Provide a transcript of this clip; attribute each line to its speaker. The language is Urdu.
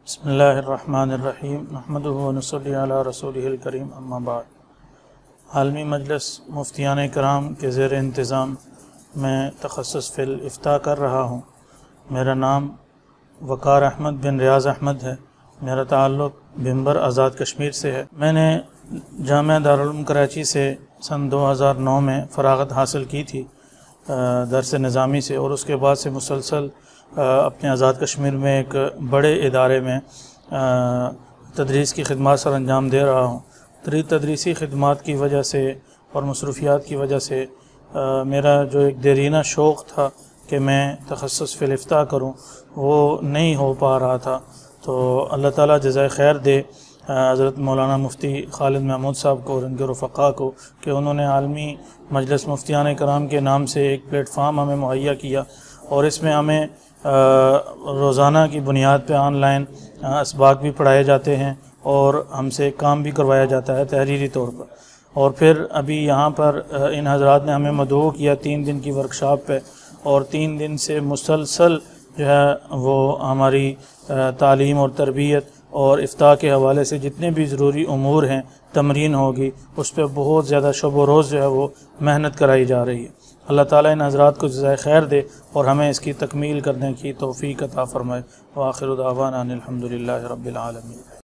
Speaker 1: بسم اللہ الرحمن الرحیم نحمدہ ونصلی علی رسولہ الکریم اما بعد۔ عالمی مجلس مفتیان کرام کے زیر انتظام میں تخصص فی الافتاء کر رہا ہوں۔ میرا نام وقار احمد بن ریاض احمد ہے۔ میرا تعلق بھمبر آزاد کشمیر سے ہے۔ میں نے جامعہ دارالعلوم کراچی سے سن 2009 میں فراغت حاصل کی تھی درس نظامی سے، اور اس کے بعد سے مسلسل اپنے آزاد کشمیر میں ایک بڑے ادارے میں تدریس کی خدمات سر انجام دے رہا ہوں۔ تدریسی خدمات کی وجہ سے اور مصروفیات کی وجہ سے میرا جو ایک دیرینہ شوق تھا کہ میں تخصص فی الافتاء کروں وہ نہیں ہو پا رہا تھا۔ تو اللہ تعالیٰ جزائے خیر دے حضرت مولانا مفتی خالد محمود صاحب کو اور ان کے رفقا کو کہ انہوں نے عالمی مجلس مفتیان کرام کے نام سے ایک پلیٹ فارم ہمیں مہیا کیا، اور اس میں ہمیں روزانہ کی بنیاد پہ آن لائن اسباق بھی پڑھائے جاتے ہیں اور ہم سے کام بھی کروایا جاتا ہے تحریری طور پر۔ اور پھر ابھی یہاں پر ان حضرات نے ہمیں مدعو کیا 3 دن کی ورکشاپ پہ، اور 3 دن سے مسلسل جو ہے وہ ہماری تعلیم اور تربیت اور افتاء کے حوالے سے جتنے بھی ضروری امور ہیں تمرین ہوگی، اس پہ بہت زیادہ شب و روز جو ہے وہ محنت کرائی جا رہی ہے۔ اللہ تعالیٰ ان حضرات کو جزائے خیر دے اور ہمیں اس کی تکمیل کرنے کی توفیق عطا فرمائے۔ وآخر دعوانا ان الحمد للہ رب العالمین۔